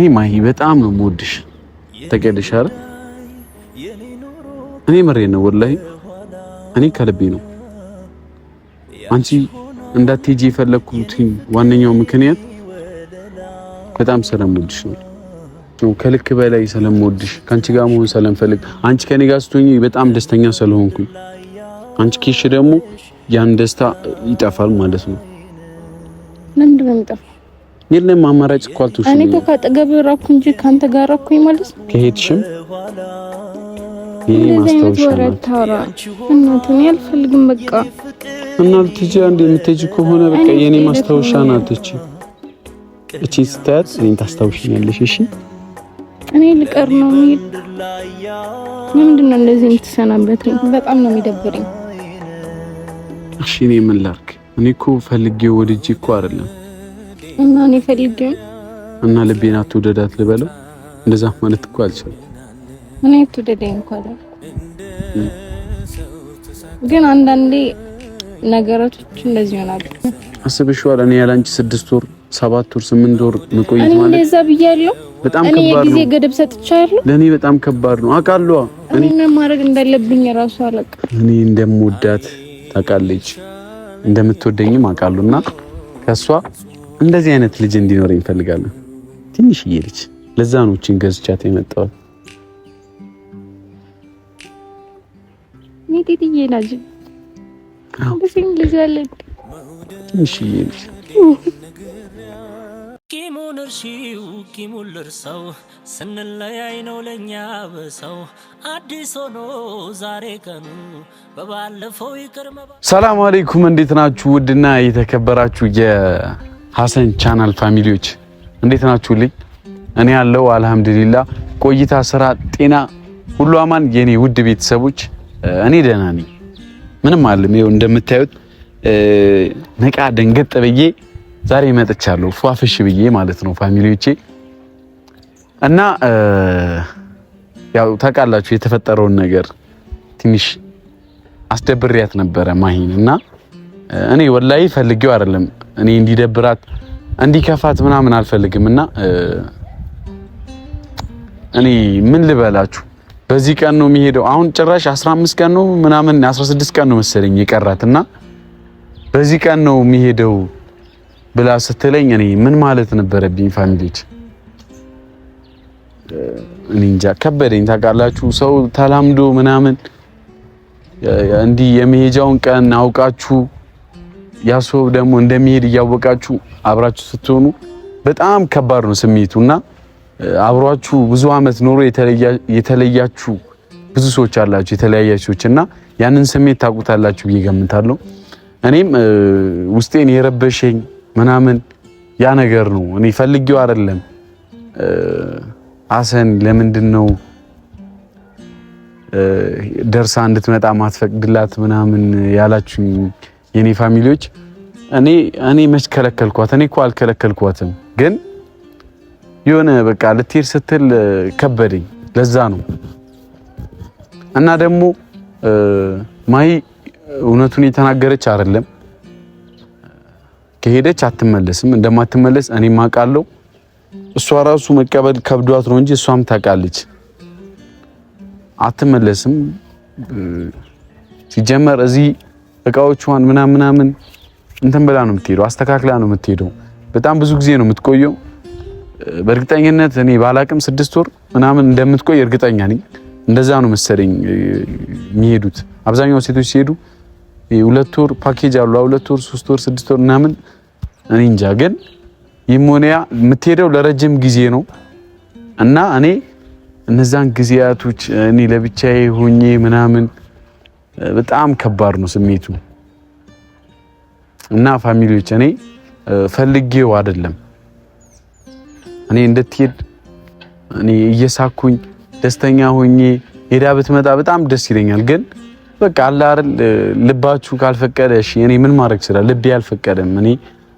እኔ ማሂ በጣም ነው የምወድሽ ተቀደሽ አይደል? እኔ መሬ ነው ወላሂ እኔ ከልቤ ነው። አንቺ እንዳትሄጂ የፈለኩት ዋነኛው ምክንያት በጣም ስለምወድሽ ነው። ከልክ በላይ ስለምወድሽ ካንቺ ጋር መሆን ስለምፈልግ አንቺ ከኔ ጋር ስትሆኚ በጣም ደስተኛ ስለሆንኩኝ አንቺ ኪሽ ደግሞ ያን ደስታ ይጠፋል ማለት ነው። ለምንድን ነው የሚጠፋው? የለም አማራጭ እኮ አልተውሽ። እኔ እኮ ካጠገብ ራኩ እንጂ ካንተ ጋር ራኩኝ ማለት ነው። ከሄድሽም ይሄ ማስተዋወሻ እናቱን ያልፈልግም በቃ እና ልትጂ አንዴ የምትጂ ከሆነ በቃ የኔ ማስተዋወሻ ናት እቺ ስታት እኔን ታስታውሽኛለሽ። እሺ እኔ ልቀር ነው የሚል ምንድን ነው እንደዚህ የምትሰናበተኝ? በጣም ነው የሚደብረኝ። እሺ እኔ ምን ላድርግ? እኔ እኮ ፈልጌው ወድጄ እኮ አይደለም እና እኔ ፈልጌው እና ልቤን አትውደዳት ልበለው? እንደዛ ማለት እኮ አልችልም። እኔ አትውደደኝ እንኳን ግን አንዳንዴ ነገራቶች እንደዚህ ይሆናሉ። አስበሽዋል? እኔ ያላንቺ 6 ወር 7 ወር 8 ወር መቆየት ማለት እኔ እዛ ብያለሁ። በጣም ከባድ ነው። እኔ ጊዜ ገደብ ሰጥቻለሁ። ለኔ በጣም ከባድ ነው አውቃለሁ። እኔ ምን ማድረግ እንዳለብኝ ራሱ አላውቅም። እኔ እንደምወዳት ታውቃለች፣ እንደምትወደኝም አውቃለሁና ከሷ እንደዚህ አይነት ልጅ እንዲኖር እንፈልጋለን። ትንሽዬ ልጅ ለዛ ነው እቺን ገዝቻት የመጣው። ኔቲቲዬ ናጅ በሲን ልጅ አለኝ ትንሽዬ ልጅ ቂሙን እርሺው ቂሙን ልርሳው ስንለያይ ነው ለኛ በሰው አዲስ ሆኖ ዛሬ ቀኑ በባለፈው ይቅርመ። ሰላም አለይኩም እንዴት ናችሁ? ውድና የተከበራችሁ የሐሰን ቻናል ፋሚሊዎች እንዴት ናችሁልኝ? እኔ ያለው አልহামዱሊላህ ቆይታ፣ ስራ፣ ጤና ሁሉ አማን። የኔ ውድ ቤተሰቦች እኔ ደህና ነኝ፣ ምንም አይደለም። ይኸው እንደምታዩት ነቃ ደንገጥ ብዬ ዛሬ መጥቻለሁ፣ ፏፍሽ ብዬ ማለት ነው ፋሚሊዎቼ። እና ያው ታውቃላችሁ የተፈጠረውን ነገር ትንሽ አስደብሪያት ነበረ ማሂን። እና እኔ ወላሂ ፈልጌው አይደለም፣ እኔ እንዲደብራት እንዲከፋት ምናምን አልፈልግም። እና እኔ ምን ልበላችሁ በዚህ ቀን ነው የሚሄደው። አሁን ጭራሽ 15 ቀን ነው ምናምን 16 ቀን ነው መሰለኝ የቀራትና በዚህ ቀን ነው የሚሄደው ብላ ስትለኝ እኔ ምን ማለት ነበረብኝ ፋሚሊዎች? እኔ እንጃ ከበደኝ። ታውቃላችሁ ሰው ተላምዶ ምናምን እንዲህ የመሄጃውን ቀን አውቃችሁ ያ ሰው ደግሞ እንደሚሄድ እያወቃችሁ አብራችሁ ስትሆኑ በጣም ከባድ ነው ስሜቱና አብሯችሁ ብዙ አመት ኖሮ የተለያችሁ ብዙ ሰዎች አላችሁ የተለያያችሁና ያንን ስሜት ታውቁታላችሁ ብዬ ገምታለሁ። እኔም ውስጤን የረበሸኝ ምናምን ያ ነገር ነው። እኔ ፈልጌው አይደለም። ሐሰን ለምንድነው ደርሳ እንድትመጣ ማትፈቅድላት ምናምን ያላችሁ የኔ ፋሚሊዎች? እኔ መች ከለከልኳት? እኔ እኮ አልከለከልኳትም፣ ግን የሆነ በቃ ልትሄድ ስትል ከበደኝ። ለዛ ነው። እና ደግሞ ማሂ እውነቱን የተናገረች አይደለም። ከሄደች አትመለስም፣ እንደማትመለስ እኔም አውቃለሁ። እሷ ራሱ መቀበል ከብዷት ነው እንጂ እሷም ታውቃለች አትመለስም። ሲጀመር እዚህ እቃዎቿን ምናምን እንትን ብላ ነው የምትሄደው፣ አስተካክላ ነው የምትሄደው። በጣም ብዙ ጊዜ ነው የምትቆየው። በእርግጠኝነት እኔ ባላቅም 6 ወር ምናምን እንደምትቆይ እርግጠኛ ነኝ። እንደዛ ነው መሰለኝ የሚሄዱት አብዛኛው ሴቶች ሲሄዱ 2 ወር ፓኬጅ አሉ፣ 2 ወር 3 ወር 6 ወር ምናምን። እኔ እንጃ ግን ይሞኒያ የምትሄደው ለረጅም ጊዜ ነው እና እኔ እነዛን ጊዜያቶች እኔ ለብቻዬ ሆኜ ምናምን በጣም ከባድ ነው ስሜቱ። እና ፋሚሊዎች እኔ ፈልጌው አይደለም። እኔ እንድትሄድ እኔ እየሳኩኝ ደስተኛ ሆኜ ሄዳ ብትመጣ በጣም ደስ ይለኛል። ግን በቃ አለ አይደል ልባችሁ ካልፈቀደ እሺ፣ እኔ ምን ማድረግ ይችላል? ልቤ አልፈቀደም። እኔ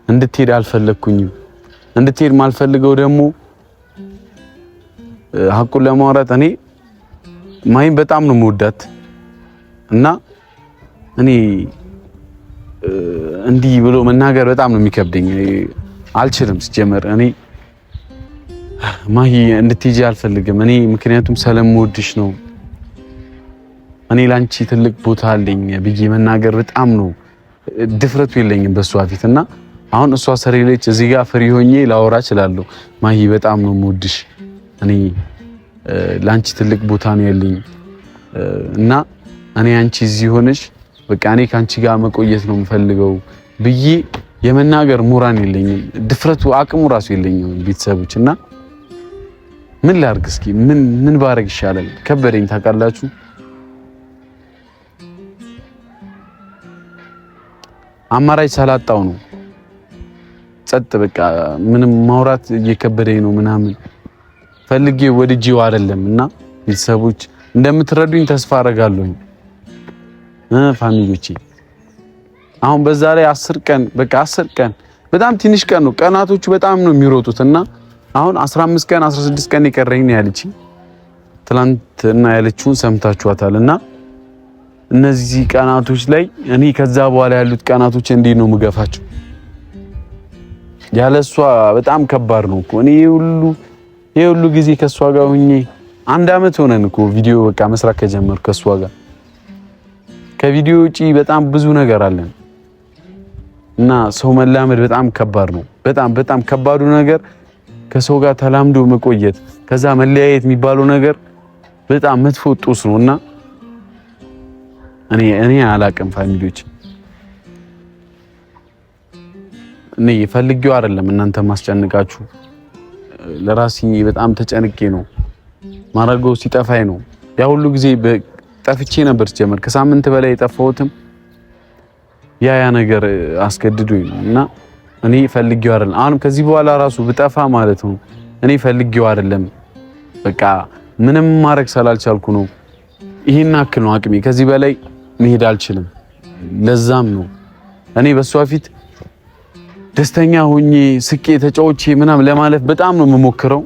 እንድትሄድ አልፈለኩኝም። እንድትሄድ ማልፈልገው ደግሞ ሐቁን ለማውራት እኔ ማሂን በጣም ነው የምወዳት እና እኔ እንዲህ ብሎ መናገር በጣም ነው የሚከብደኝ። አልችልም ሲጀመር እኔ ማሂ እንድትሄጂ አልፈልግም እኔ ምክንያቱም ስለምወድሽ ነው። እኔ ላንቺ ትልቅ ቦታ አለኝ ብዬ መናገር በጣም ነው ድፍረቱ የለኝም በሷ ፊትና አሁን እሷ ሰሪለች እዚህ ጋር ፍሪ ሆኜ ላወራ እችላለሁ። ማሂ በጣም ነው የምወድሽ እኔ ላንቺ ትልቅ ቦታ ነው ያለኝ እና እኔ አንቺ እዚህ ሆነሽ በቃ እኔ ካንቺ ጋር መቆየት ነው የምፈልገው ብዬ የመናገር ሙራን የለኝም ድፍረቱ አቅሙ ራሱ የለኝም ቤተሰቦች እና ምን ላድርግ እስኪ ምን ባረግ ይሻላል ከበደኝ ታውቃላችሁ አማራጭ ሳላጣው ነው ጸጥ በቃ ምንም ማውራት እየከበደኝ ነው ምናምን ፈልጌ ወድጄው አይደለምና ቤተሰቦች እንደምትረዱኝ ተስፋ አደርጋለሁ ፋሚሊዎቼ አሁን በዛ ላይ 10 ቀን በቃ 10 ቀን በጣም ትንሽ ቀን ነው ቀናቶቹ በጣም ነው የሚሮጡትና አሁን 15 ቀን 16 ቀን ይቀረኝ ነው ያለች ትላንትና ያለችውን ሰምታችኋታልና እነዚህ ቀናቶች ላይ እኔ ከዛ በኋላ ያሉት ቀናቶች እንዴት ነው ምገፋቸው ያለሷ በጣም ከባድ ነው እኮ እኔ ሁሉ ጊዜ ከሷ ጋር ሆኜ 1 አመት ሆነን እኮ ቪዲዮ በቃ መስራት ከጀመርኩ ከሷ ጋር ከቪዲዮ ውጪ በጣም ብዙ ነገር አለን እና ሰው መላመድ በጣም ከባድ ነው በጣም ከባዱ ነገር ከሰው ጋር ተላምዶ መቆየት ከዛ መለያየት የሚባለው ነገር በጣም መጥፎ ጦስ ነውና እኔ አላቅም ፋሚሊዎች እኔ ፈልጌው አይደለም እናንተ ማስጨንቃችሁ ለራሴ በጣም ተጨንቄ ነው ማረገው ሲጠፋኝ ነው ያ ሁሉ ጊዜ ጠፍቼ ነበር ጀመር ከሳምንት በላይ የጠፋሁትም ያ ነገር አስገድዶኝ ነውና እኔ ፈልጌው አይደለም አሁን ከዚህ በኋላ ራሱ ብጠፋ ማለት ነው እኔ ፈልጌው አይደለም በቃ ምንም ማረግ ስላልቻልኩ ነው ይሄን አክል ነው አቅሜ ከዚህ በላይ መሄድ አልችልም ለዛም ነው እኔ በሷ ፊት ደስተኛ ሆኜ ስቄ ተጫውቼ ምናምን ለማለፍ በጣም ነው የምሞክረው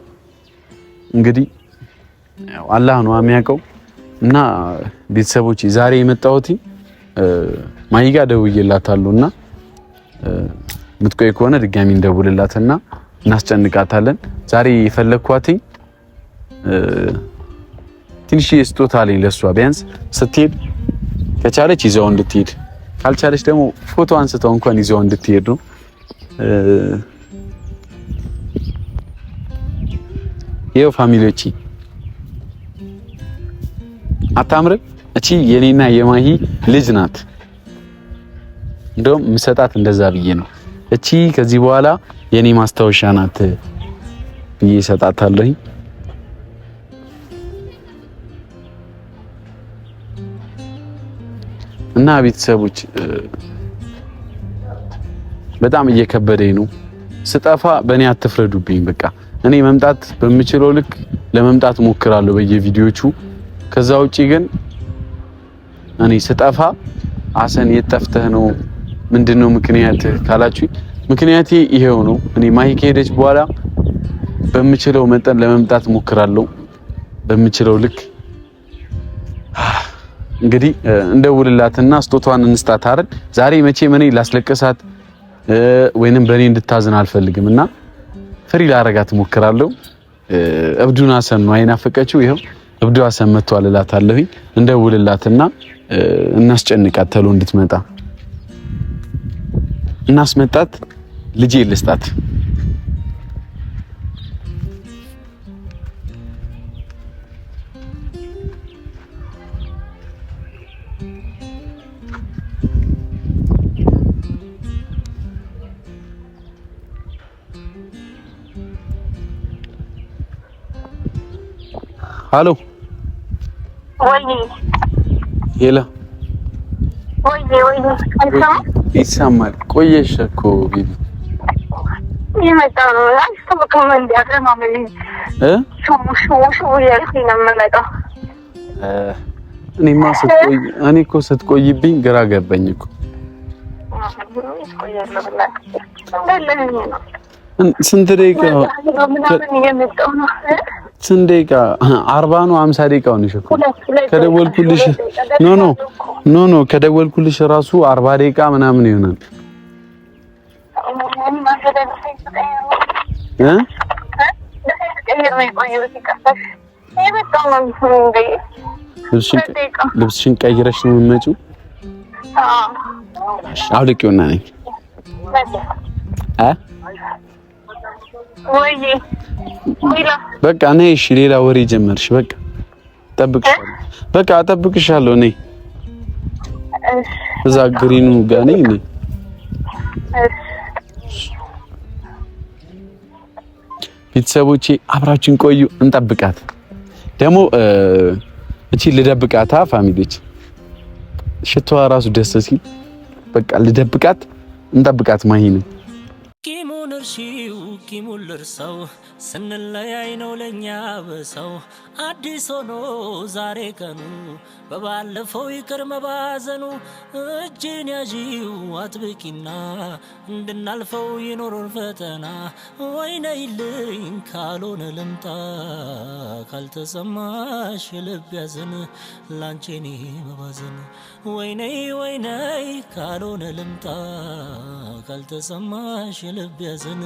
እንግዲህ ያው አላህ ነው የሚያውቀው እና ቤተሰቦቼ ዛሬ የመጣሁት ማይጋ ደውዬላታለሁና ምትቆይ ከሆነ ድጋሚ እንደውልላትና እናስጨንቃታለን ዛሬ የፈለኳት ትንሽ ስጦታ አለኝ ለሷ ቢያንስ ስትሄድ ከቻለች ይዘው እንድትሄድ ካልቻለች ደግሞ ፎቶ አንስተው እንኳን ይዘው እንድትሄድ ነው ይሄው ፋሚሊዎቼ አታምርም እቺ የኔና የማሂ ልጅ ናት እንደውም ምሰጣት እንደዛ ብዬ ነው እቺ ከዚህ በኋላ የኔ ማስታወሻ ናት ብዬ ሰጣታለሁ እና ቤተሰቦች በጣም እየከበደኝ ነው ስጠፋ በእኔ አትፍረዱብኝ በቃ እኔ መምጣት በምችለው ልክ ለመምጣት ሞክራለሁ በየቪዲዮቹ ከዛ ውጪ ግን እኔ ስጠፋ አሰን የጠፍተህ ነው ምንድነው ምክንያት ካላችሁ ምክንያቴ ይሄው ነው እኔ ማሂ ከሄደች በኋላ በምችለው መጠን ለመምጣት ሞክራለሁ በምችለው ልክ እንግዲህ እንደውልላትና ስጦታዋን እንስጣት አይደል ዛሬ መቼም እኔ ላስለቀሳት ወይንም በእኔ እንድታዝን አልፈልግምና ፍሪ ላረጋት ሞክራለሁ እብዱን አሰን ነው አይናፈቀችው ይሄው እብዱ አሰን መጥቷል እላታለሁ እንደውልላትና እናስጨንቃት ተሎ እንድትመጣ እናስመጣት ልጄ ልስጣት ሃሎ ወይ ሄላ ወይ ይሰማል ቆየሽ እኮ ቢቢ የመጣው ነው አስተበከም እንዲያቀማመኝ ሹ ያልኩኝ ነው የምመጣው እኔ እኮ ስትቆይብኝ ግራ ገባኝ እኮ ስንት ደቂቃ ስንት ደቂቃ 40 ነው 50 ደቂቃ ነው እኮ ከደወልኩልሽ ኖ ከደወልኩልሽ ራሱ 40 ደቂቃ ምናምን ይሆናል ልቀይር ነው የቆየሁት። ይቀርታሽ በጣም ነው እንዴ ልብስሽን ቀይረሽ ነው የምትመጪው? አውልቂውና ነኝ በቃ ነይ። እሺ ሌላ ወሬ ጀመርሽ። በቃ እጠብቅሻለሁ። ነይ እዛ ግሪኑ ጋር ነኝ። ቤተሰቦቼ አብራችን ቆዩ፣ እንጠብቃት። ደግሞ እቺ ልደብቃታ ፋሚሊዎች ሽቶዋ ራሱ ደስ ሲል በቃ ልደብቃት፣ እንጠብቃት። ማሂን ቂሙን እርሺው ቂሙን ልርሳው ስንለያይ ነው ለኛ በሰው አዲስ ሆኖ ዛሬ ቀኑ በባለፈው ይቅር መባዘኑ እጅን ያዢው አጥብቂና እንድናልፈው ይኖሩን ፈተና ወይነይልኝ ካልሆነ ልምጣ ካልተሰማሽ ልብ ያዘን ላንቺኔ መባዘን ወይነይ ካልሆነ ልምጣ ካልተሰማሽ ልብ ያዘን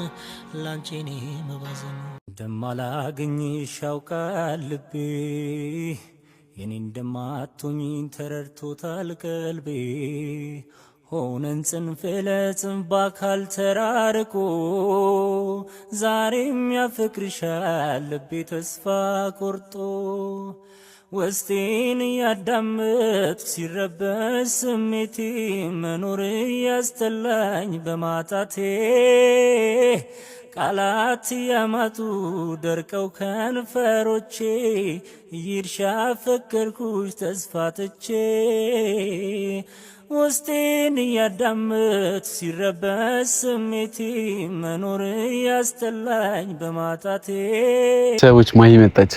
ላንቺኔ መባዘን እንደማላገኝሽ ያውቃል ልቤ የኔ እንደማትሆኝ ተረድቶታል ቀልቤ ሆነን ጽንፍ ለጽንፍ በአካል ተራርቆ ዛሬም ያፈቅርሻል ልቤ ተስፋ ቆርጦ ውስጤን ያዳምጥ ሲረበስ ስሜቴ መኖር ያስጠላኝ በማጣቴ ቃላት ያማጡ ደርቀው ከንፈሮቼ ይርሻ ፈከርኩሽ ተስፋ ትቼ ውስጤን ያዳምጥ ሲረበስ ስሜቴ መኖር ያስጠላኝ በማጣቴ። ሰዎች ማሂ መጣች።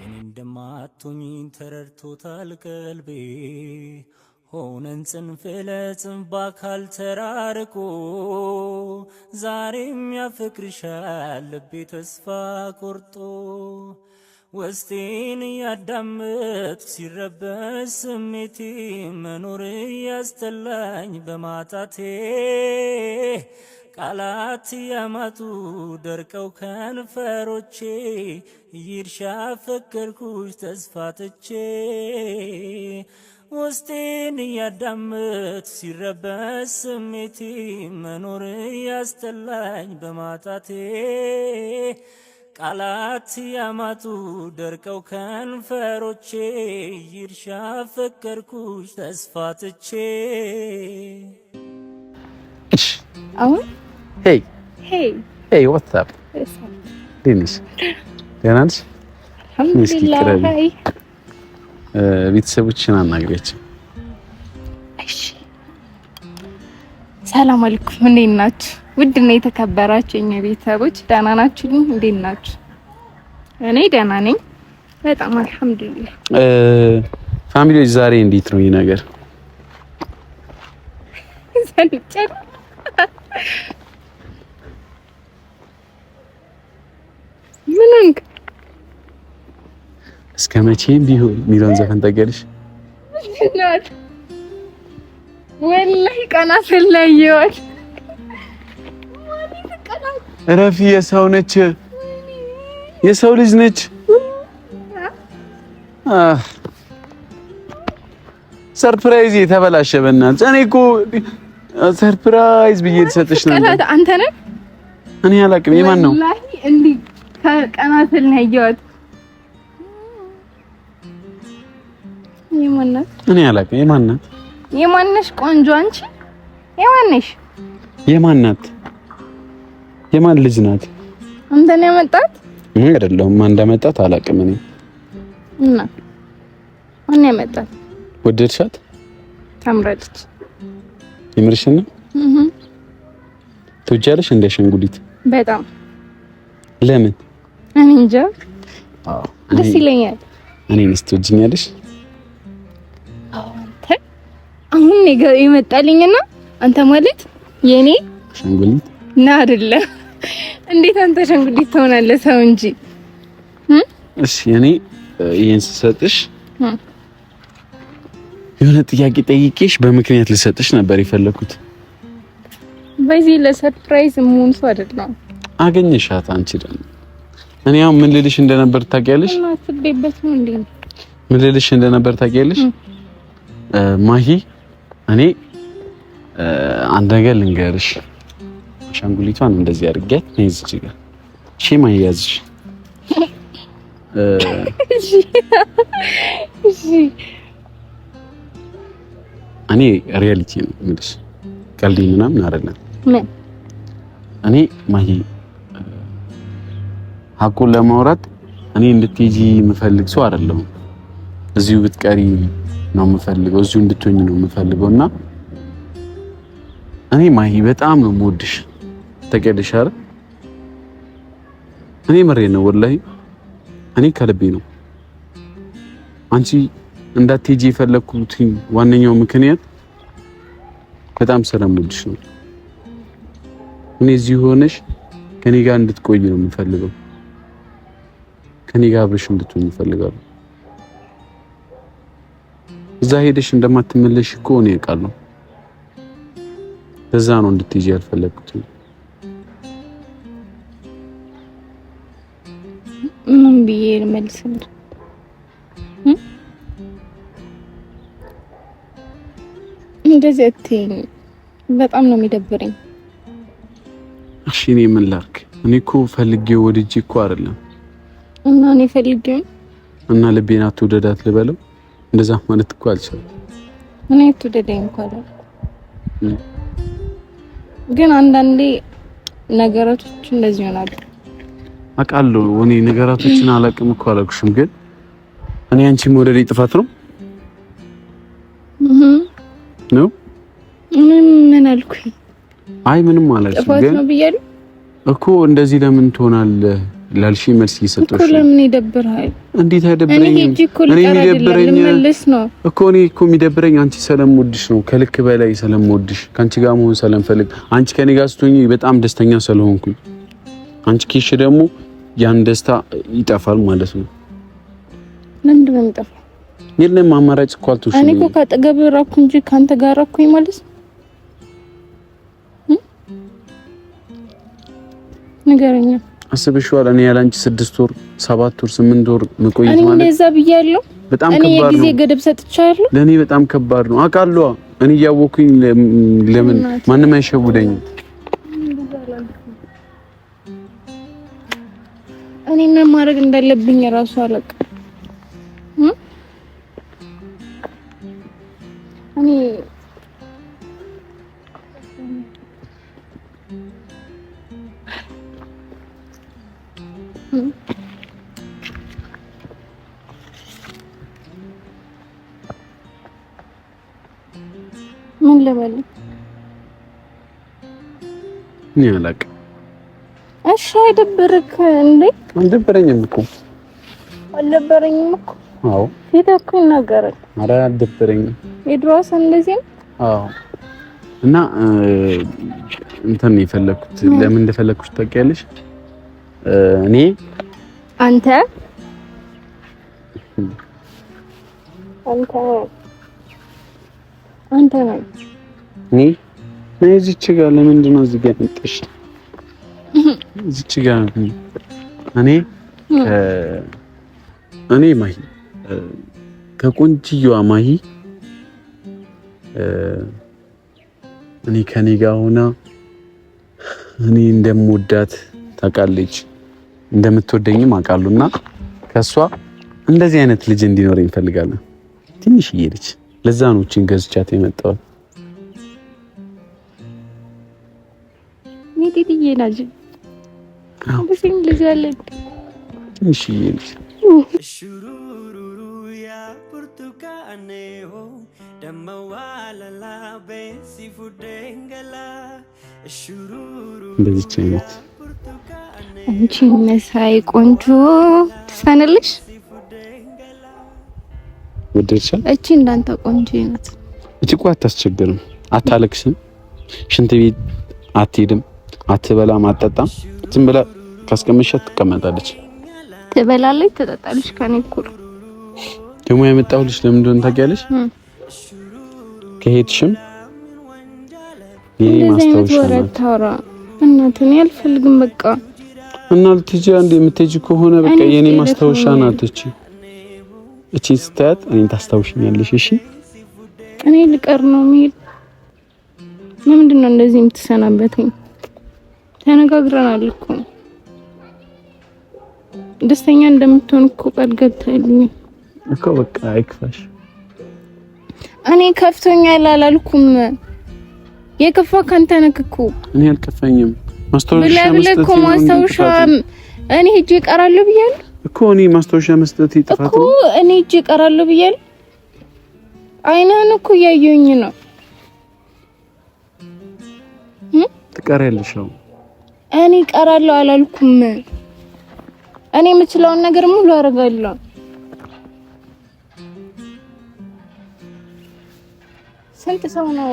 የኔ እንደማትሆኝ ተረድቶታል ቀልቤ ሆነን ጽንፍ ለጽንፍ በአካል ተራርቆ ዛሬም ያፈቅርሻል ልቤ ተስፋ ቆርጦ ውስጤን ያዳምጥ ሲረበስ ስሜቴ መኖር ያስጠላኝ በማጣቴ ቃላት ያማጡ ደርቀው ከንፈሮቼ ይርሻ ፈከርኩሽ ተስፋ ትቼ ውስጤን ያዳምጥ ሲረበስ ስሜቴ መኖር ያስጠላኝ በማጣቴ ቃላት ያማጡ ደርቀው ከንፈሮቼ ይርሻ ፈከርኩሽ ተስፋ ትቼ። አሁን ሄይ ዋትስ አፕ ዲኒስ ደናንስ አልሐምዱሊላህ። ቤተሰቦችን አናግሪያቸው። እሺ ሰላም አለይኩም፣ እንዴት ናችሁ? ውድና የተከበራችሁ የኛ ቤተሰቦች ደህና ናችሁ? እንዴት ናችሁ? እኔ ደህና ነኝ በጣም አልሐምዱሊላህ። ፋሚሊዎች ዛሬ እንዴት ነው ይህ ነገር? ዘንጨል ምንም እስከ መቼም ቢሆን የሚለውን ዘፈን ታውቂያለሽ? ወላሂ ቀና ስለየዋል እረፊ። የሰው ነች፣ የሰው ልጅ ነች። ሰርፕራይዝ የተበላሸ በእናትህ። እኔ እኮ ሰርፕራይዝ ብዬ ልሰጥሽ ነበር። አንተ ነህ? እኔ አላውቅም። የማን ነው? ወላሂ እንዲህ ቀና ስለየዋል የማናት? እኔ አላውቅም። የማናት? የማነሽ? ቆንጆ አንቺ የማነሽ? የማናት? የማን ልጅ ናት? አንተ ነው ያመጣት? አይደለሁም። ማን እንዳመጣት አላውቅም። እኔ እና ማን ያመጣት? ወደድሻት? ታምራለች። የምርሽን ነው? ትወጃለሽ እንደ አሻንጉሊት? በጣም። ለምን? እኔ እንጃ። ደስ ይለኛል። እኔንስ ትወጂኛለሽ? አንተ አሁን ነገር የመጣልኝና አንተ ማለት የኔ አሻንጉሊት ና አይደለ? እንዴት አንተ አሻንጉሊት ትሆናለህ? ሰው እንጂ። እሺ እኔ ይሄን ስሰጥሽ የሆነ ጥያቄ ጠይቄሽ በምክንያት ልሰጥሽ ነበር የፈለኩት። በዚህ ለሰርፕራይዝ ሙን ሰው አይደለም። አገኘሻት አንቺ ደግሞ እኔ አሁን ምን ልልሽ እንደነበር ታውቂያለሽ? አስቤበት ነው እንዴ? ምን ልልሽ እንደነበር ታውቂያለሽ? ማሂ እኔ አንድ ነገር ልንገርሽ። አሻንጉሊቷን እንደዚህ አድርጌያት ነው እዚህ ጋር ሺማ ያዝሽ። እሺ እኔ ሪያሊቲ ነው የምልሽ፣ ቀልድ ምናምን አይደለም። ምን እኔ ማሂ ሀቁን ለማውራት እኔ እንድትሄጂ የምፈልግ ሰው አይደለሁም። እዚሁ ብትቀሪ ነው የምፈልገው፣ እዚሁ እንድትሆኝ ነው የምፈልገውና እኔ ማሂ በጣም ነው የምወድሽ። ተቀደሽ አይደል? እኔ መሬ ነው ወላሂ፣ እኔ ከልቤ ነው። አንቺ እንዳትሄጂ የፈለኩት ዋነኛው ምክንያት በጣም ስለምወድሽ ነው። እኔ እዚህ ሆነሽ ከኔ ጋር እንድትቆይ ነው የምፈልገው። ከኔ ጋር አብረሽ እንድትሆኝ እፈልጋለሁ። እዛ ሄደሽ እንደማትመለሽ እኮ እኔ አውቃለሁ። ለዛ ነው እንድትሄጂ ያልፈለኩት። ምን ብዬ ልመልስልህ? እንደዚህ አትይኝ። በጣም ነው የሚደብረኝ። እሺ እኔ ምን ላድርግ? እኔ እኮ ፈልጌው ወድጄ እኮ አይደለም። እና እኔ ፈልጌው እና ልቤን አትውደዳት ልበለው? እንደዛ ማለት እኮ አልቻለም። እኔ አትውደደኝ እንኳን አላልኩም፣ ግን አንዳንዴ ነገራቶች እንደዚህ ይሆናሉ። አውቃለሁ። እኔ ነገራቶችን አላውቅም እኮ አላልኩሽም፣ ግን እኔ አንቺ መውደዴ ጥፋት ነው ነው? ምን አልኩኝ? አይ ምንም አላልኩም፣ ጥፋት ነው ብያለሁ እኮ። እንደዚህ ለምን ትሆናለህ ላልሽ መልስ እየሰጠሁሽ እኮ። ለምን ይደብርሃል? እንዴት አይደብረኝም? እኔ የሚደብረኝ እኮ የሚደብረኝ አንቺ ስለምወድሽ ነው። ከልክ በላይ ስለምወድሽ፣ ካንቺ ጋር መሆን ስለምፈልግ፣ አንቺ ከኔ ጋር ስትሆኚ በጣም ደስተኛ ስለሆንኩኝ፣ አንቺ ኪሽ ደግሞ ያን ደስታ ይጠፋል ማለት ነው። ለምንድን ነው የሚጠፋው? የለም አማራጭ እኮ አልተውሽ። እኔ እኮ ካጠገብ ራኩ እንጂ ካንተ ጋር ራኩኝ ማለት ነው። ንገረኛ። አስበሽዋል? እኔ ያላንቺ 6 ወር 7 ወር 8 ወር መቆየት ማለት እኔ እንደዛ ብያለሁ። በጣም ከባድ ነው። እኔ የጊዜ ገደብ ሰጥቻለሁ። ለኔ በጣም ከባድ ነው አውቃለሁ። እኔ እያወኩኝ ለምን ማንም አይሸውደኝም? እኔ ምን ማድረግ እንዳለብኝ ራሱ አላውቅም። እኔ ምን ልበል? እኔ አላውቅም። እሺ አይደብርክ እንዴ? አልደበረኝም እኮ። አልደበረኝም እኮ። አዎ ፊት እኮ ይናገራል። ኧረ አልደበረኝም። የድሮስ እንደዚህ ነው። አዎ እና እንትን ነው የፈለኩት። ለምን እንደፈለኩሽ ታውቂያለሽ? እኔ አንተ ነው እኔ እዚች ጋር ለምንድን ነው እዚህ ጋር መጣሽ? እዚች ጋር እኔ ማሂ ከቆንጅየዋ ማሂ እኔ ከኔ ጋር ሆና እኔ እንደምወዳት ታውቃለች፣ እንደምትወደኝም አውቃለሁና ከሷ እንደዚህ አይነት ልጅ እንዲኖረኝ እፈልጋለሁ። ትንሽዬ ልጅ። ለዛ ነው እቺን ገዝቻት የመጣው። ኔቲቲዬ ናጅ እንደዚህ ልጅ አለ ትንሽዬ ልጅ ሹሩሩሩ ያ ብርቱካኔሆ ደመዋለላ በሲፉ ደንገላ ሹሩሩሩ እንደዚህ አይነት አንቺ መሳይ ቆንጆ ትሰነልሽ። ወደድሻል? እቺ እንዳንተ ቆንጆ ናት። እቺ እኮ አታስቸግርም፣ አታለቅስም፣ ሽንት ቤት አትሄድም፣ አትበላም፣ አትጠጣም። ዝም ብላ ካስቀመሻት ትቀመጣለች። ትበላለች፣ ትጠጣለች። ከኔ እኩል ደግሞ ያመጣሁልሽ ለምን እንደሆነ ታውቂያለሽ? ከሄድሽም የኔ ማስታወሻ ናት። እናትን ያልፈልግም። በቃ እና ልትሄጂ አንዴ የምትሄጂ ከሆነ በቃ የኔ ማስታወሻ ናት እቺ ስታት እኔን ታስታውሽኛለሽ እሺ እኔ ልቀር ነው የሚል ለምንድን ነው እንደዚህ የምትሰናበተኝ ተነጋግረናል እኮ ደስተኛ እንደምትሆን እኮ ቃል ገብተህልኝ እኮ በቃ አይክፋሽ እኔ ከፍቶኛል አላልኩም የከፋ ካንተ ነህ እኮ እኔ አልከፋኝም ማስታወሻ እኔ ሂጅ እቀራለሁ ብያለሁ እኮ እኔ ማስታወሻ መስጠት ይጥፋት እኮ እኔ ሂጅ እቀራለሁ ብያለሁ አይነን እኮ ያየኝ ነው ትቀሪያለሽ እኔ እቀራለሁ አላልኩም እኔ የምችለውን ነገር ሙሉ አደርጋለሁ ስንት ሰው ነው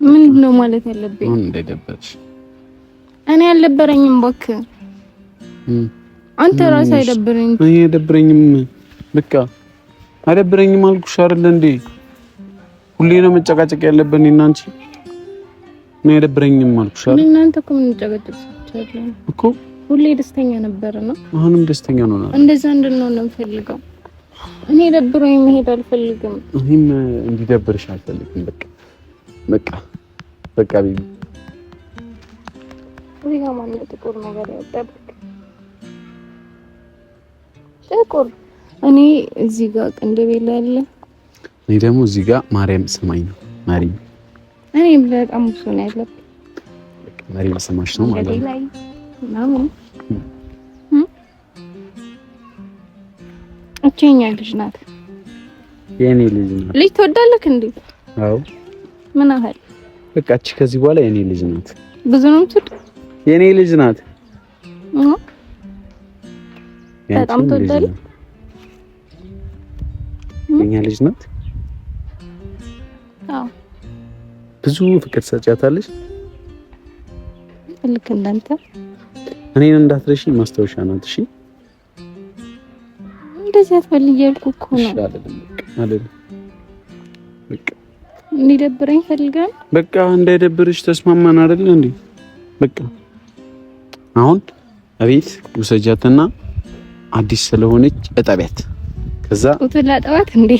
ምን ነው ማለት ያለብኝ እንደደበርሽ እኔ አልደበረኝም እባክህ አንተ ራስህ አይደብረኝ እኔ አይደብረኝም በቃ አይደብረኝም አልኩሽ አይደል እንዴ ሁሌ ነው መጨቃጨቅ ያለብን እና አንቺ እኔ አይደብረኝም አልኩሽ አይደል እናንተ እኮ ምን ጨቃጨቃችሁ እኮ ሁሌ ደስተኛ ነበርና አሁንም ደስተኛ ነው እንደዛ እንድንሆን ነው የምፈልገው እኔ ደብሮኝ መሄድ አልፈልግም እኔም እንዲደብርሽ አልፈልግም በቃ ቢቢ እዚህ ጋር ማን ጥቁር ነገር ያጠብቅ ጥቁር እኔ እዚህ ጋር ቅንድቤ ላይ አለ እኔ ደግሞ እዚህ ጋር ማርያም ሰማኝ ነው ማርያም እኔ በጣም ብዙ ነው ያለብኝ ማርያም ሰማሽ ነው ማለት ነው ማምን እቺኛ ልጅ ናት የኔ ልጅ ናት ልጅ ትወዳለህ እንዴ አዎ ምን አህል በቃ እቺ ከዚህ በኋላ የኔ ልጅ ናት ብዙ ነው ትወድ የኔ ልጅ ናት በጣም ትወዳለህ የኛ ልጅ ናት አዎ ብዙ ፍቅር ሰጫታለሽ ልክ እንዳንተ እኔን እንዳትረሺ ማስታወሻ ናት እሺ እንደዚህ አትፈልጊ ያልኩህ እኮ ነው አይደለም በቃ እንዲደብረኝ ፈልጋል በቃ እንዳይደብርሽ ተስማማን አይደል እንዴ በቃ አሁን አቤት ውሰጃትና አዲስ ስለሆነች እጠቢያት ከዛ ጡት ላጠባት እንዴ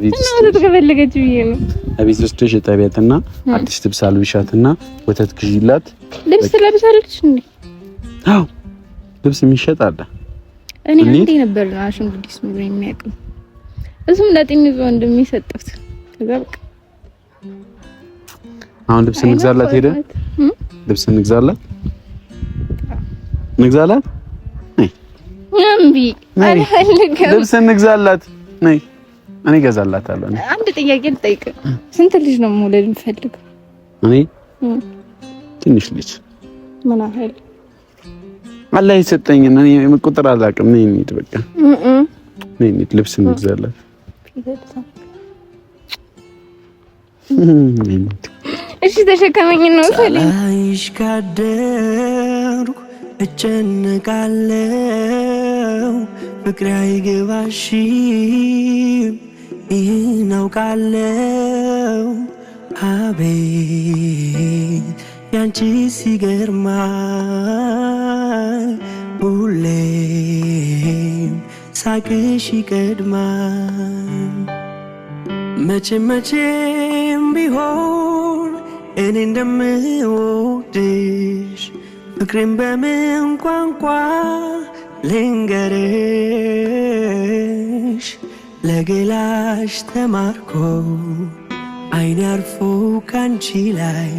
እና ተከፈለገች ብዬ ነው አቤት ወስደሽ እጠቢያትና አዲስ ልብስ አልብሻትና ወተት ግዢላት ልብስ ለብሳለች እንዴ አዎ ልብስ የሚሸጥ አለ እኔ አንዴ ነበር አሽንጉሊት ነው የሚያውቀው እሱም ለጥንዙ እንደሚሰጥት ከዛ በቃ አሁን ልብስ እንግዛላት ሄደ ልብስ እንግዛላት እምቢ አልፈልግም ልብስ እንግዛላት ነይ እኔ እገዛላታለሁ አንድ ጥያቄ ልጠይቅ ስንት ልጅ ነው መውለድ የምፈልገው እኔ ትንሽ ልጅ ምን አህል አላህ ይሰጠኝ እኔ ቁጥር አላውቅም ነይ እንሂድ በቃ ነይ እንሂድ ልብስ እንግዛላት እሺ ተሸከመኝ ነው ሳላይሽ ካደርኩ እጨነቃለሁ ፍቅሬ አይገባሽም ይህን አውቃለሁ አቤት ያንቺ ሲገርማል ሁሌም ሳቅሽ ይቀድማል መቼም ቢሆን እኔ እንደምወድሽ ፍቅሬን በምን ቋንቋ ልንገርሽ ለገላሽ ተማርኮ አይኔ አርፎ ካንቺ ላይ